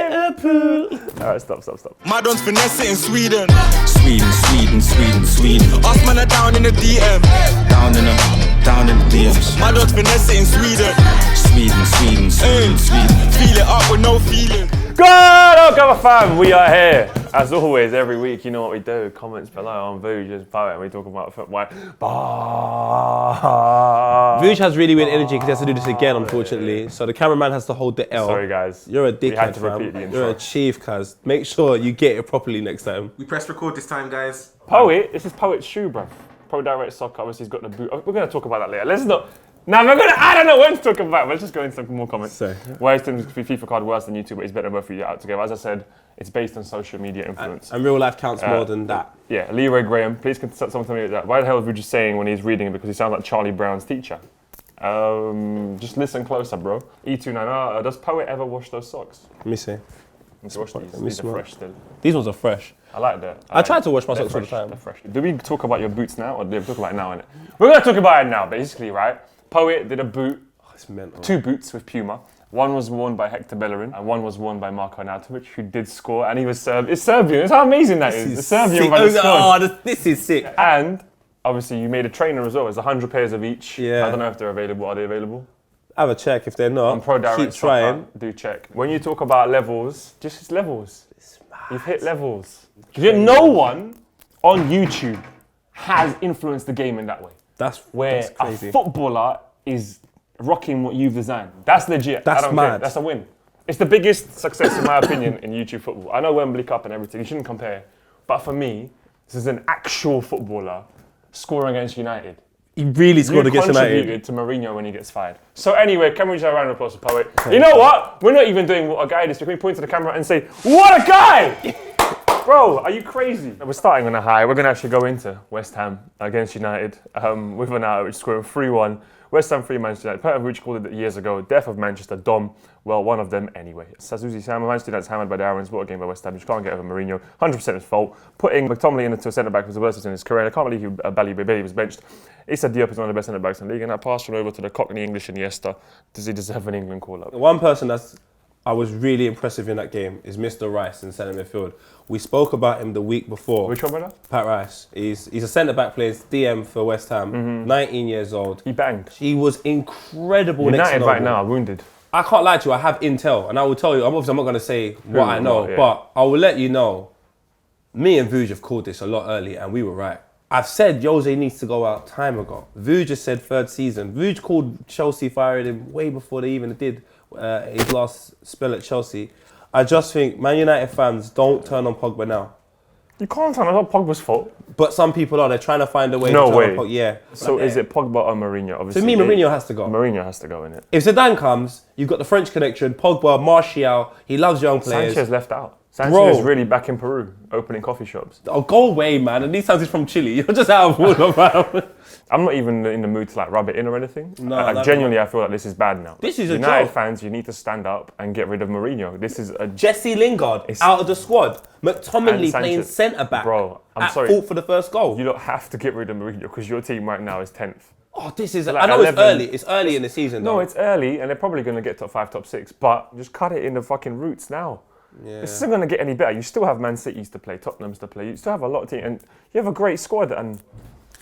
Liverpool. Alright, stop. Madon's finesse it in Sweden. Sweden. Us man are down in the DM. Down in the DMs. Madon's finesse it in Sweden. Sweden. Feel it up with no feeling. Good, okay, fam. We are here. As always, every week, you know what we do. Comments below on Vuj, just poet, and we talk about football. Vuj has really weird energy because he has to do this again, unfortunately. So the cameraman has to hold the L. Sorry, guys. You're a We had dickhead, to fam. repeat the intro. You're a chief, cuz. Make sure you get it properly next time. We press record this time, guys. Poet, this is Poet's shoe, bruv. Pro Direct Soccer, obviously he's got the boot. We're going to talk about that later. Let's not. Now I don't know when to talk about. Let's just go into some more comments. Sorry. Why is the FIFA card worse than YouTube, but it's better both of you out together? As I said, it's based on social media influence. And real life counts more than that. Yeah, Leroy Graham, please can someone tell me that. Why the hell is Vuj saying when he's reading it? Because he sounds like Charlie Brown's teacher. Just listen closer, bro. E29, does Poet ever wash those socks? Let me see. Let's wash these. Let me These are smell. fresh still. These ones are fresh. I like that. I try to wash my They're socks all the fresh, time. They're fresh. Do we talk about your boots now, or do we talk about it now? Innit? We're going to talk about it now, basically, right? Poet did a boot, It's mental. 2 boots with Puma. One was worn by Hector Bellerin, and one was worn by Marko Arnautovic, who did score, and he was Serbian. It's Serbian. It's how amazing that is. It's Serbian sick. by the squad. This is sick. And obviously, you made a trainer as well. It's 100 pairs of each. Yeah. I don't know if they're available. Are they available? Have a check if they're not. On Pro Direct Keep Soccer, trying. do check. When you talk about levels, just it's levels. You've hit levels. No one on YouTube has influenced the game in that way. That's Where crazy. a footballer is rocking what you've designed. That's legit. That's I don't mad. care. That's a win. It's the biggest success, in my opinion, in YouTube football. I know Wembley Cup and everything. You shouldn't compare. But for me, this is an actual footballer scoring against United. He really scored against contributed United. to Mourinho when he gets fired. So anyway, can we just have a round of applause for Poet? You know what? We're not even doing what a guy is. Can we point to the camera and say, what a guy! Bro, are you crazy? We're starting on a high. We're going to actually go into West Ham against United with an out, which scoring 3-1. West Ham 3, Manchester United. Peter Vuj called it years ago. Death of Manchester. Dom. Well, one of them anyway. Sazusi Sam. Manchester United's hammered by the Arons. What a game by West Ham. You can't get over Mourinho. 100% his fault. Putting McTominay into a centre-back was the worst in his career. And I can't believe Bali Bebe was benched. Issa Diop is one of the best centre-backs in the league. And I passed him over to the Cockney English Iniesta. Does he deserve an England call-up? One person I was really impressive in that game is Mr. Rice in centre midfield. We spoke about him the week before. Which one, brother? Pat Rice. He's a centre-back player, DM for West Ham, 19 years old. He banged. He was incredible next to United right Noble. now are wounded. I can't lie to you, I have intel, and I will tell you, obviously I'm not going to say what I know, yeah. but I will let you know, me and Vuj have called this a lot early, and we were right. I've said Jose needs to go out time ago. Vuj just said 3rd season. Vuj called Chelsea, fired him way before they even did his last spell at Chelsea. I just think Man United fans don't turn on Pogba now. You can't tell me it's not Pogba's fault. But some people are, they're trying to find a way No to turn way. on Pogba. Yeah. So is it Pogba or Mourinho? Obviously, To me, Mourinho has to go. Mourinho has to go in it. If Zidane comes, you've got the French connection, Pogba, Martial, he loves young players. Sanchez left out. Sanchez Bro. is really back in Peru, opening coffee shops. Oh, go away, man. And these times he's from Chile. You're just out of order, man. I'm not even in the mood to like rub it in or anything. No, Genuinely, I feel like this is bad now. This is a United joke. fans, you need to stand up and get rid of Mourinho. This is a Jesse Lingard out of the squad. McTominay And playing Sanchez. centre-back. Bro, I'm at sorry. fault for the first goal. You don't have to get rid of Mourinho because your team right now is 10th. Oh, this is... Like I know 11. it's early. It's early in the season, No, though. it's early and they're probably going to get top 5, top 6, but just cut it in the fucking roots now. Yeah. This isn't going to get any better. You still have Man City's to play, Tottenham's to play. You still have a lot of teams, and you have a great squad. And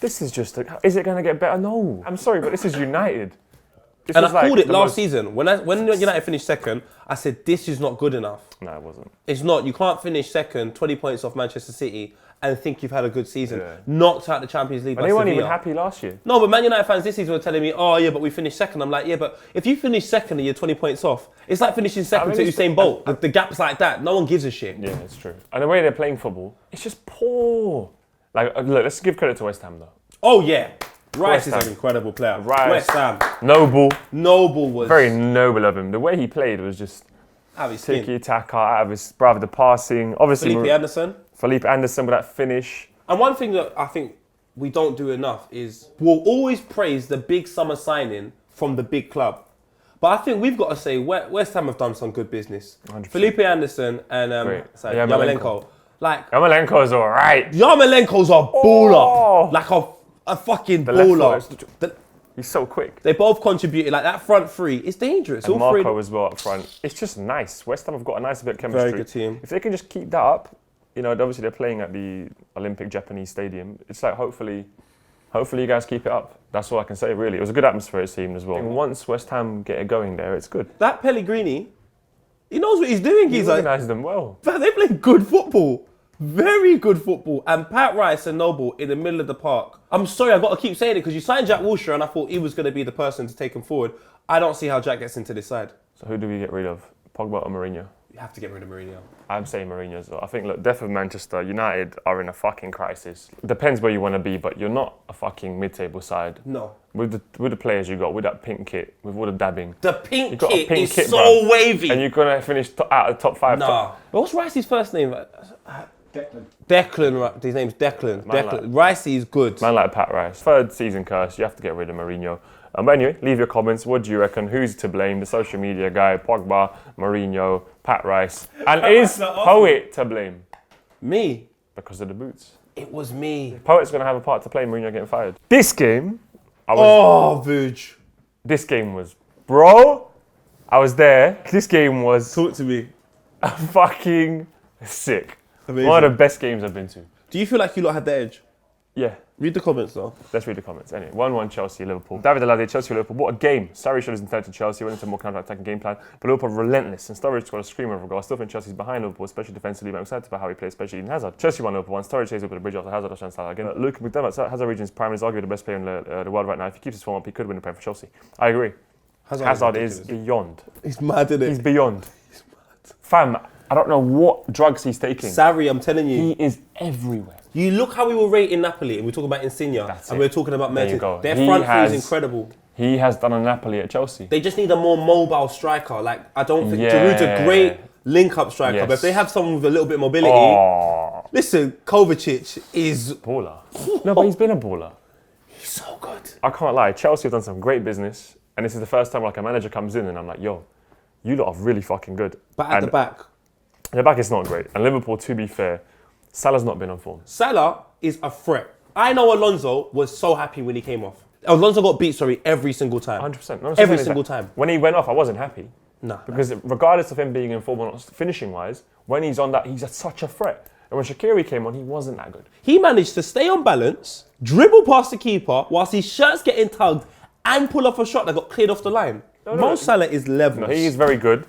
this is just, is it going to get better? No. I'm sorry, but this is United. This And was I called like it the last most- season. When United finished second, I said, this is not good enough. No, it wasn't. It's not. You can't finish second, 20 points off Manchester City, and think you've had a good season. Yeah. Knocked out the Champions League And by they weren't Sevilla. even happy last year. No, but Man United fans this season were telling me, oh yeah, but we finished second. I'm like, yeah, but if you finish second and you're 20 points off, it's like finishing second mean, to it's- Usain Bolt. The gap's like that. No one gives a shit. Yeah, it's true. And the way they're playing football, it's just poor. Like, look, let's give credit to West Ham though. Oh yeah, Rice West is Ham. an incredible player. Rice. West Ham. Noble was very noble of him. The way he played was just out of his skin. tiki-taka, out of his brother, the passing. Obviously, Felipe Anderson. with that finish. And one thing that I think we don't do enough is we'll always praise the big summer signing from the big club. But I think we've got to say West Ham have done some good business. 100%. Felipe Anderson and Yarmolenko. Like, Yarmolenko's all right. Yarmolenko's a baller. Like a fucking The left baller. foot. He's so quick. They both contributed. Like that front three, it's dangerous. And All Marco three. as well up front. It's just nice. West Ham have got a nice bit of chemistry. Very good team. If they can just keep that up, you know, obviously they're playing at the Olympic Japanese Stadium. It's like hopefully you guys keep it up. That's all I can say, really. It was a good atmosphere, it seemed, as well. And once West Ham get it going there, it's good. That Pellegrini, he knows what he's doing. He He's like, organised them well. man, they play good football. Very good football. And Pat Rice and Noble in the middle of the park. I'm sorry, I've got to keep saying it because you signed Jack Wilshere and I thought he was going to be the person to take him forward. I don't see how Jack gets into this side. So who do we get rid of? Pogba or Mourinho? You have to get rid of Mourinho. I'm saying Mourinho as well. I think, look, death of Manchester United are in a fucking crisis. Depends where you want to be, but you're not a fucking mid-table side. No. With the players you got, with that pink kit, with all the dabbing. The pink You got a kit pink is kit, so bruv. wavy. And you're going to finish out of the top 5. Nah. What's Ricey's first name? Declan. His name's Declan. Man, Declan. Ricey's good. Man like Pat Rice. Third season curse, you have to get rid of Mourinho. But anyway, leave your comments. What do you reckon? Who's to blame? The social media guy, Pogba, Mourinho, Pat Rice. And is Poet to blame? Me. Because of the boots. It was me. Poet's going to have a part to play in Mourinho getting fired. This game, Vuj. This game was, bro, I was there. This game was Talk to me. fucking sick. Amazing. One of the best games I've been to. Do you feel like you lot had the edge? Yeah. Read the comments though. Let's read the comments. Anyway, 1-1 Chelsea, Liverpool. David Alade, Chelsea, Liverpool. What a game. Sarri showed his intent to Chelsea, went into a more counter-attacking game plan, but Liverpool relentless, and Sturridge scored a screamer of a goal. I still think Chelsea's behind Liverpool, especially defensively, but I'm excited about how he plays, especially in Hazard. Chelsea won Liverpool 1, Sturridge chased up with a bridge after Hazard touchdown style again. Luke McDermott, Hazard region's prime, is arguably the best player in the world right now. If he keeps his form up, he could win the Prem for Chelsea. I agree. Hazard is beyond. He's mad, isn't it? He's beyond. Fam, I don't know what drugs he's taking. Sarri, I'm telling you. He is everywhere. You look how we were rating Napoli, and we're talking about Insigne, and we're talking about There you Mertens. go. Their He front three is has- incredible. He has done a Napoli at Chelsea. They just need a more mobile striker. Like, I don't think Yeah. Giroud's a great link-up striker, Yes. but if they have someone with a little bit of mobility, listen, Kovacic is Baller. No, but he's been a baller. he's so good. I can't lie, Chelsea have done some great business, and this is the first time like a manager comes in and I'm like, yo, you lot are really fucking good. But at the back, the back is not great. And Liverpool, to be fair, Salah's not been on form. Salah is a threat. I know Alonso was so happy when he came off. Alonso got beat, every single time. 100%. No, Every single time. When he went off, I wasn't happy. Nah. Because regardless of him being in form or not, finishing-wise, when he's on that, he's such a threat. And when Shaqiri came on, he wasn't that good. He managed to stay on balance, dribble past the keeper, whilst his shirt's getting tugged, and pull off a shot that got cleared off the line. Mo Salah is levels. No, he is very good,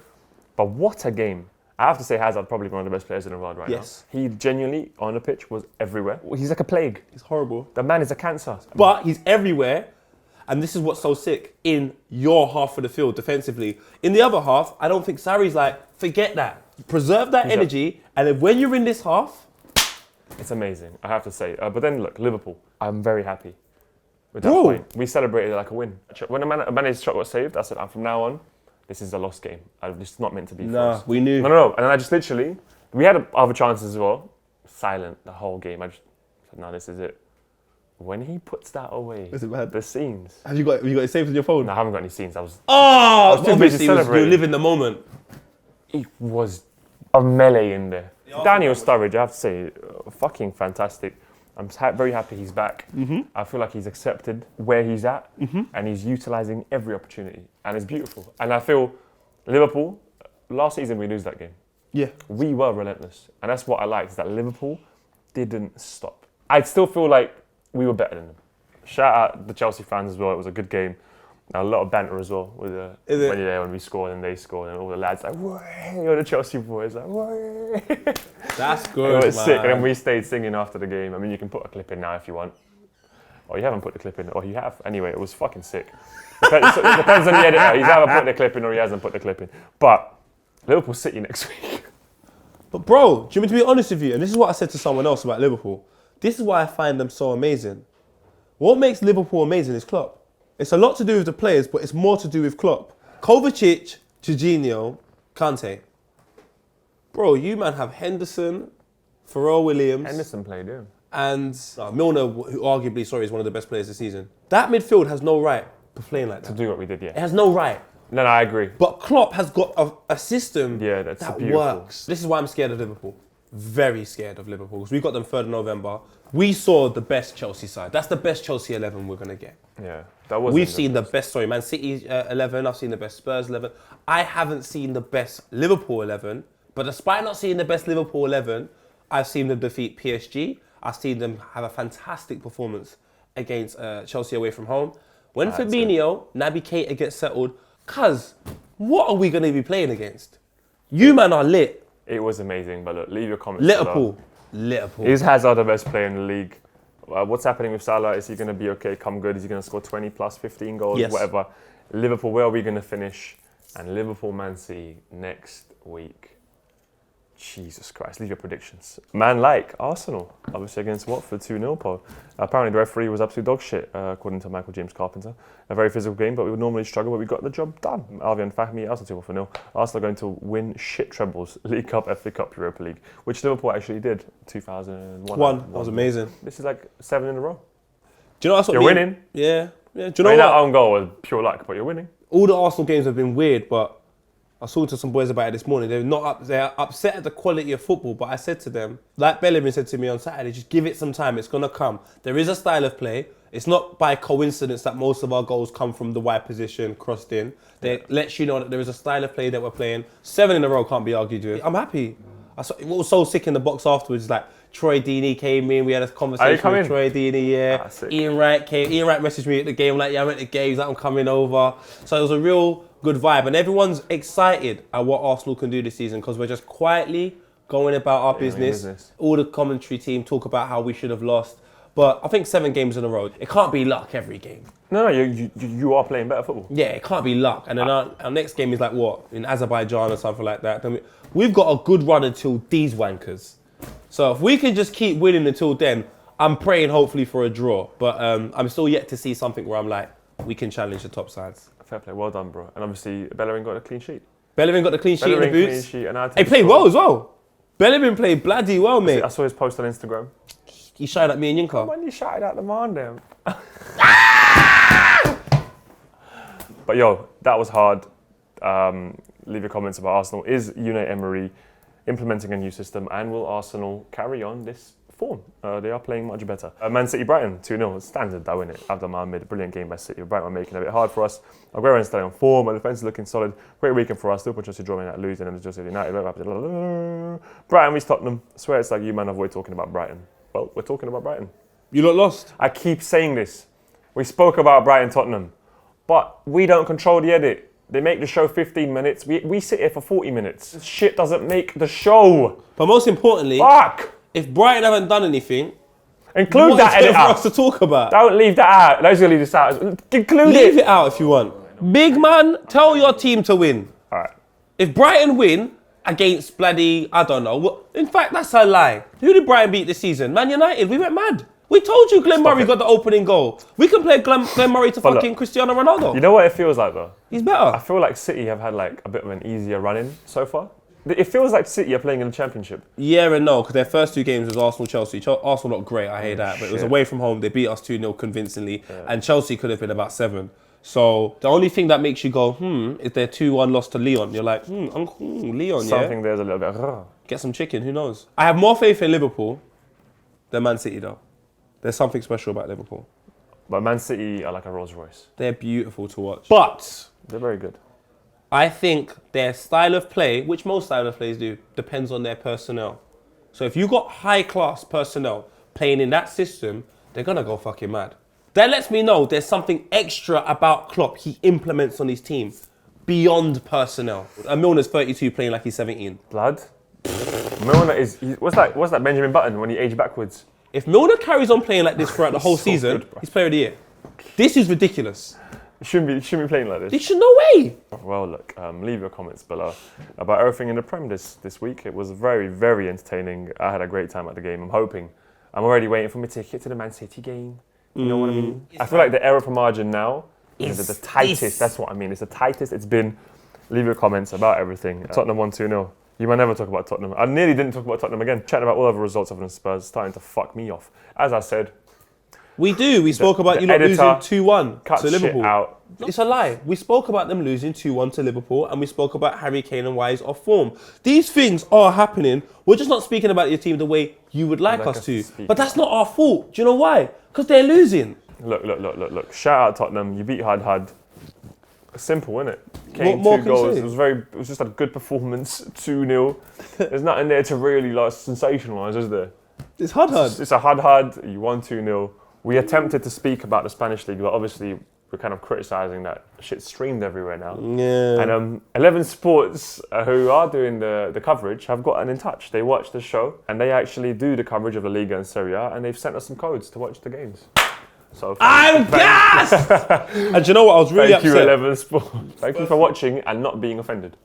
but what a game. I have to say Hazard probably one of the best players in the world right now. He genuinely, on the pitch, was everywhere. He's like a plague. He's horrible. The man is a cancer. But he's everywhere, and this is what's so sick, in your half of the field defensively. In the other half, I don't think Sarri's like, forget that. Preserve that energy, and then when you're in this half... It's amazing, I have to say. But then look, Liverpool, I'm very happy with that Bro. point. We celebrated it like a win. When a manager's shot got saved, I said, from now on, this is a lost game. This is not meant to be for us. we knew. No. And then I just literally, we had other chances as well. Silent the whole game. I just said, no, this is it. When he puts that away, Is it bad? the scenes. Have you got it saved on your phone? No, I haven't got any scenes. I was Oh, too busy obviously, celebrating. you live in the moment. It was a melee in there. Daniel Sturridge, I have to say, fucking fantastic. I'm very happy he's back. I feel like he's accepted where he's at, and he's utilising every opportunity, and it's beautiful. And I feel Liverpool, last season we lose that game. Yeah. We were relentless, and that's what I liked, is that Liverpool didn't stop. I still feel like we were better than them. Shout out the Chelsea fans as well, it was a good game. A lot of banter as well with when we scored and they scored and all the lads like, "Way!" The Chelsea boys like, "Way!" That's good, It was man. sick, and then we stayed singing after the game. I mean, you can put a clip in now if you want. Or you haven't put the clip in, or you have. Anyway, it was fucking sick. Depends on the editor. He's either put the clip in or he hasn't put the clip in. But Liverpool City next week. But bro, do you want me to be honest with you? And this is what I said to someone else about Liverpool. This is why I find them so amazing. What makes Liverpool amazing is Klopp. It's a lot to do with the players, but it's more to do with Klopp. Kovacic, Jorginho, Kante. Bro, you man have Henderson, Pharrell Williams, Henderson played, yeah. and Milner, who arguably, is one of the best players this season. That midfield has no right to playing like To that. do what we did, It yeah. has no right. No, I agree. But Klopp has got a system Yeah, that's that beautiful. works. This is why I'm scared of Liverpool. very scared of Liverpool because we got them 3rd of November. We saw the best Chelsea side. That's the best Chelsea 11 we're going to get. Yeah, that was. We've seen the best, Man City 11. I've seen the best Spurs 11. I haven't seen the best Liverpool 11. But despite not seeing the best Liverpool 11, I've seen them defeat PSG. I've seen them have a fantastic performance against Chelsea away from home. When Fabinho, Naby Keita gets settled, what are we going to be playing against? You man are lit. It was amazing, but look, leave your comments Liverpool. Is Hazard the best player in the league? What's happening with Salah? Is he going to be okay, come good? Is he going to score 20 plus, 15 goals, whatever? Liverpool, where are we going to finish? And Liverpool, Man City next week. Jesus Christ, leave your predictions. Man like Arsenal, obviously against Watford 2-0, Paul. Apparently the referee was absolute dog shit, according to Michael James Carpenter. A very physical game, but we would normally struggle, but we got the job done. Albion Fahmy, Arsenal 2-0. Arsenal are going to win shit trebles, League Cup, FA Cup, Europa League, which Liverpool actually did 2001. That was amazing. This is like 7 in a row. Do you know that's what You're winning. Yeah. Do you know I mean, what? that own goal was pure luck, but you're winning. All the Arsenal games have been weird, but I was talking to some boys about it this morning. They're upset at the quality of football, but I said to them, like Bellerin said to me on Saturday, just give it some time. It's going to come. There is a style of play. It's not by coincidence that most of our goals come from the wide position, crossed in. It lets you know that there is a style of play that we're playing. 7 in a row can't be argued with. I'm happy. What was so sick in the box afterwards is like Troy Deeney came in. We had a conversation with Troy Deeney. Yeah. Ian Wright came. Ian Wright messaged me at the game like, yeah, I'm at the game. He's like, I'm coming over. So it was a real good vibe, and everyone's excited at what Arsenal can do this season because we're just quietly going about our business. All the commentary team talk about how we should have lost, but I think 7 games in a row. It can't be luck every game. No, you are playing better football. Yeah, it can't be luck. And then our next game is like what? In Azerbaijan or something like that. Then we've got a good run until these wankers. So if we can just keep winning until then, I'm praying hopefully for a draw. But I'm still yet to see something where I'm like, we can challenge the top sides. Fair play, well done, bro. And obviously, Bellerin got a clean sheet. Bellerin got the clean sheet in the boots. And he played well as well. Bellerin played bloody well, mate. I saw his post on Instagram. He shouted at me and Yinka. When you shouted at the man, then. But yo, that was hard. Leave your comments about Arsenal. Is Unai Emery implementing a new system, and will Arsenal carry on this form? They are playing much better. Man City Brighton 2-0, standard though, innit? Abdelman made a brilliant game by City. Brighton were making it a bit hard for us. Aguero is staying on form, but the defence is looking solid. Great weekend for us. Liverpool just drawing out losing, and it's just United. Brighton vs Tottenham. I swear it's like you man avoid talking about Brighton. Well, we're talking about Brighton. You lot lost. I keep saying this. We spoke about Brighton Tottenham, but we don't control the edit. They make the show 15 minutes. We sit here for 40 minutes. This shit doesn't make the show. But most importantly, fuck! If Brighton haven't done anything, include that edit out. For us to talk about. Don't leave that out. Those gonna leave this out. Include it. Leave it out if you want. Big man, tell your team to win. All right. If Brighton win against bloody, I don't know. In fact, that's a lie. Who did Brighton beat this season? Man United. We went mad. We told you Glenn Murray got the opening goal. We can play Glenn Murray to fucking Cristiano Ronaldo. You know what it feels like though? He's better. I feel like City have had like a bit of an easier run-in so far. It feels like City are playing in the Championship. Yeah and no, because their first 2 games was Arsenal-Chelsea. Arsenal not great, I hate that. But it was away from home. They beat us 2-0 convincingly. Yeah. And Chelsea could have been about 7. So the only thing that makes you go, is their 2-1 loss to Lyon. You're like, Lyon, Something there's a little bit, Get some chicken, who knows? I have more faith in Liverpool than Man City though. There's something special about Liverpool. But Man City are like a Rolls Royce. They're beautiful to watch. But they're very good. I think their style of play, which most style of plays do, depends on their personnel. So if you got high-class personnel playing in that system, they're going to go fucking mad. That lets me know there's something extra about Klopp he implements on his team beyond personnel. Milner's 32 playing like he's 17. Blood? Milner is... What's that Benjamin Button when he aged backwards? If Milner carries on playing like this throughout the whole season, he's player of the year. This is ridiculous. Shouldn't be playing like this. He should, no way. Well, look, leave your comments below about everything in the Prem this week. It was very, very entertaining. I had a great time at the game. I'm already waiting for my ticket to the Man City game. You know what I mean? I feel like the error per margin now is the tightest. That's what I mean. It's the tightest it's been. Leave your comments about everything. Tottenham 1-2-0. You might never talk about Tottenham. I nearly didn't talk about Tottenham again. Chatting about all other results other than Spurs, starting to fuck me off. As I said, we spoke about you not losing 2-1 cut to Liverpool. Shit out. It's a lie. We spoke about them losing 2-1 to Liverpool, and we spoke about Harry Kane and why he's off form. These things are happening. We're just not speaking about your team the way you would like us to. But that's not our fault. Do you know why? Because they're losing. Look. Shout out Tottenham. You beat Hud. Simple, innit? Kane, More 2 can you goals. say? It was just a good performance. 2-0. There's nothing there to really like sensationalise, is there? It's Hud. It's a Hud. You won 2-0. We attempted to speak about the Spanish league, but obviously we're kind of criticising that shit's streamed everywhere now. Yeah. And 11 Sports, who are doing the coverage, have gotten in touch. They watch the show, and they actually do the coverage of La Liga and Serie A, and they've sent us some codes to watch the games. So I'm gassed! And do you know what? I was really thank you, upset. 11 Sports. Thank you for watching and not being offended.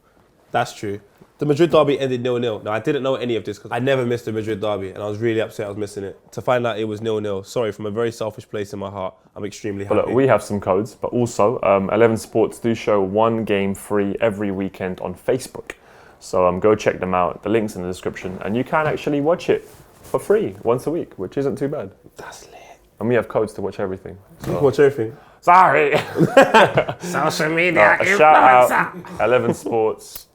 That's true. The Madrid derby ended 0-0. Now, I didn't know any of this because I never missed the Madrid derby, and I was really upset I was missing it. To find out it was 0-0, sorry, from a very selfish place in my heart, I'm extremely happy. But look, we have some codes, but also 11 Sports do show one game free every weekend on Facebook. So go check them out. The link's in the description, and you can actually watch it for free once a week, which isn't too bad. That's lit. And we have codes to watch everything. You can watch everything. Sorry. Social media. A shout out 11 Sports.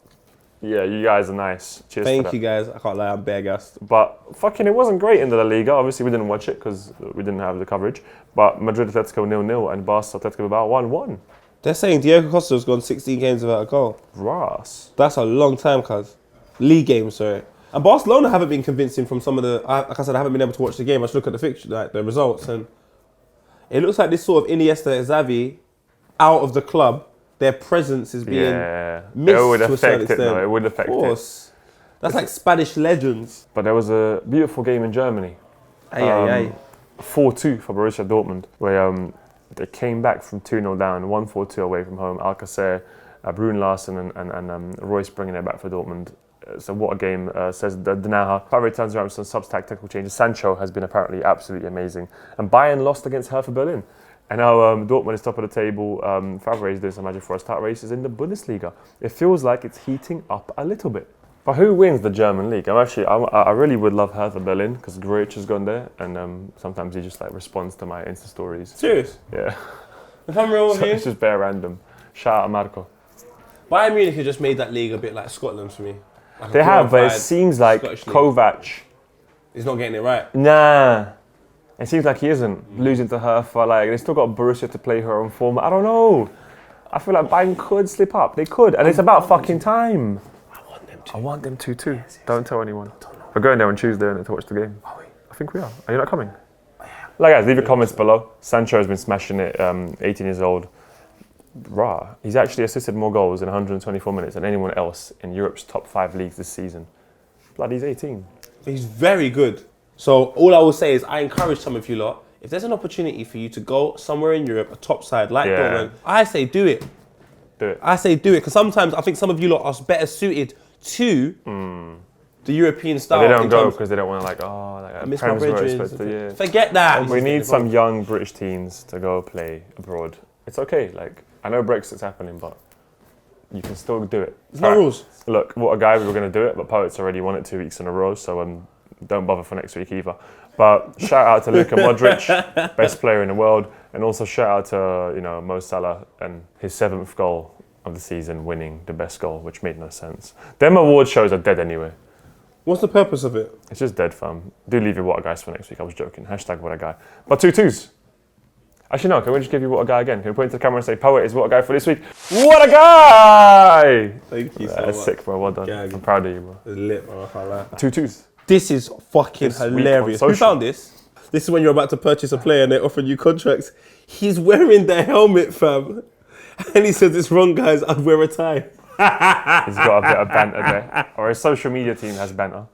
Yeah, you guys are nice. Cheers. Thank you guys. I can't lie, I'm bare gassed. But fucking, it wasn't great in the La Liga. Obviously, we didn't watch it because we didn't have the coverage. But Madrid Atletico 0-0 and Barca Atletico Bilbao 1-1. They're saying Diego Costa's gone 16 games without a goal. Ras. That's a long time, cuz. League games, sorry. And Barcelona haven't been convincing from some of the... Like I said, I haven't been able to watch the game. I just look at the fixture, like the results, and it looks like this sort of Iniesta, Xavi, out of the club, their presence is being missed it would to a certain affect it, extent. though. It would affect Of course. That's like Spanish legends. But there was a beautiful game in Germany. 4-2 for Borussia Dortmund, where they came back from 2-0 down, 1-4-2 away from home. Alcacer, Brun Larsen and Royce bringing it back for Dortmund. So what a game, says Danaha. Favre turns around with some sub-tactical changes. Sancho has been apparently absolutely amazing. And Bayern lost against Hertha Berlin. And now Dortmund is top of the table. Favre is doing some magic for us. Start races in the Bundesliga. It feels like it's heating up a little bit. But who wins the German league? I really would love Hertha Berlin because Grujic has gone there, and sometimes he just like responds to my Insta stories. Serious? Yeah. If I'm real with you, It's just bare random. Shout out Marco. Bayern Munich have just made that league a bit like Scotland for me. Like They have, but it glorified seems like Scottish league. Kovac. He's not getting it right. Nah. It seems like he isn't losing to Hertha. Like they still got Borussia to play her own form. I don't know. I feel like Bayern could slip up. They could, and it's about fucking time. I want them to too. Don't tell anyone. We're going there on Tuesday to watch the game. Are we? I think we are. Are you not coming? Like guys, leave your comments below. Sancho has been smashing it. 18 years old. He's actually assisted more goals in 124 minutes than anyone else in Europe's top 5 leagues this season. Bloody, he's 18. He's very good. So all I will say is I encourage some of you lot, if there's an opportunity for you to go somewhere in Europe, a top side like Dortmund, I say do it. Do it. I say do it, because sometimes I think some of you lot are better suited to the European style. But they don't in go terms- because they don't want to I miss my Prem's where it's brethren. supposed to, yeah. Forget that. We need some young British teams to go play abroad. It's okay. Like I know Brexit's happening, but you can still do it. There's no rules. Look, what a guy, we were going to do it, but Poet's already won it 2 weeks in a row, so don't bother for next week either. But shout out to Luka Modric, best player in the world, and also shout out to Mo Salah and his 7th goal of the season, winning the best goal, which made no sense. Them award shows are dead anyway. What's the purpose of it? It's just dead, fam. Do leave your what a guys for next week. I was joking. Hashtag what a guy. But 2-2s. Actually, no. Can we just give you what a guy again? Can we point to the camera and say, Poet is what a guy for this week? What a guy! Thank you so That's much. sick, bro. Well done. Yeah, I'm proud of you, bro. It's lit, bro. I can't lie. 2-2s. This is fucking This week hilarious. on Who social. found this? This is when you're about to purchase a player and they're offering you contracts. He's wearing the helmet, fam. And he says, it's wrong, guys. I'd wear a tie. He's got a bit of banter there. Or his social media team has banter.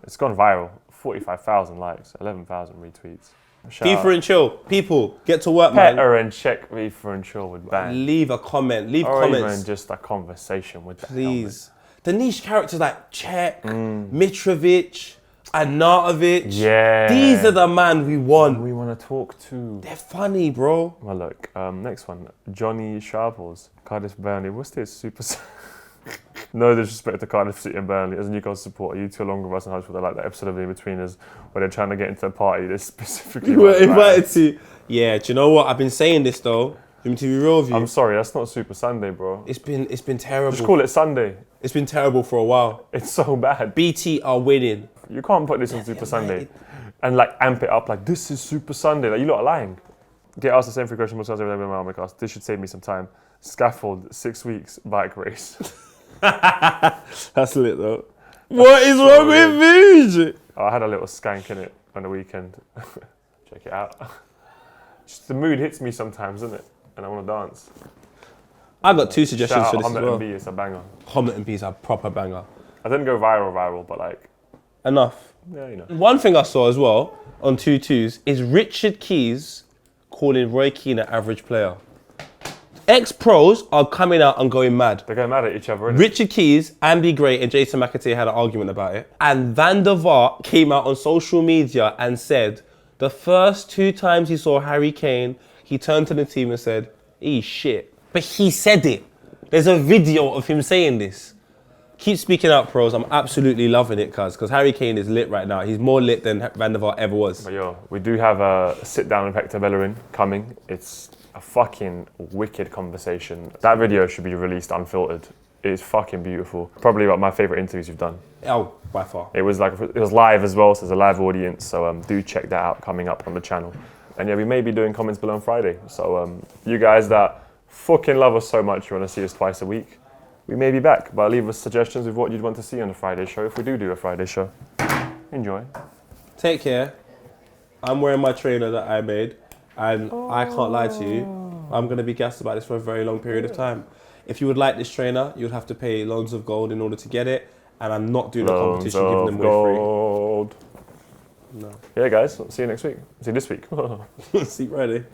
It's gone viral. 45,000 likes, 11,000 retweets. Shout FIFA out. and chill. People, get to work, man. Petter and check FIFA and chill with bang. Leave a comment. Leave Or comments. even just a conversation with the Please. The niche characters like Czech, Mitrovic, Arnautovic. Yeah. These are the man we want. we want to talk to. They're funny, bro. Well, look, next one. Johnny Sharples, Cardiff Burnley. What's this super... No disrespect to Cardiff City and Burnley. As a Newcastle supporter, you two along with us and Huddersfield, like that episode of The In-Betweeners where they're trying to get into a party that's specifically... You were invited to. Yeah, do you know what? I've been saying this though. You mean to be real with you? I'm sorry, that's not Super Sunday, bro. It's been terrible. Just call it Sunday. It's been terrible for a while. It's so bad. BT are winning. You can't put this on Super Sunday and like amp it up like this is Super Sunday. Like you lot are lying. Get asked the same 3 questions more times every day on my podcast. This should save me some time. Scaffold 6 weeks bike race. That's lit though. What is wrong with Vuj? I had a little skank in it on the weekend. Check it out. Just the mood hits me sometimes, doesn't it? And I want to dance. I got 2 suggestions Shout for out this as Homet well. and B, it's a banger. Homet and B is a proper banger. I didn't go viral, but like, Enough. yeah, you know. One thing I saw as well on 2-2s is Richard Keys calling Roy Keane an average player. Ex-pros are coming out and going mad. They're going mad at each other, innit? Richard Keys, Andy Gray and Jason McAtee had an argument about it. And Van der Vaart came out on social media and said the first 2 times he saw Harry Kane, he turned to the team and said, he's shit. But he said it. There's a video of him saying this. Keep speaking out, pros. I'm absolutely loving it, because Harry Kane is lit right now. He's more lit than Van der Vaart ever was. But yo, we do have a sit-down with Hector Bellerin coming. It's a fucking wicked conversation. That video should be released unfiltered. It is fucking beautiful. Probably about my favourite interviews you've done. Oh, by far. It was live as well, so there's a live audience. So do check that out coming up on the channel. And yeah, we may be doing comments below on Friday. So you guys that fucking love us so much, you want to see us twice a week, we may be back. But leave us suggestions of what you'd want to see on a Friday show if we do a Friday show. Enjoy. Take care. I'm wearing my trainer that I made, and I can't lie to you, I'm going to be gassed about this for a very long period of time. If you would like this trainer, you'd have to pay loads of gold in order to get it, and I'm not doing a competition giving them away gold. free. No. Yeah, guys, see you next week. See you this week. See you Friday.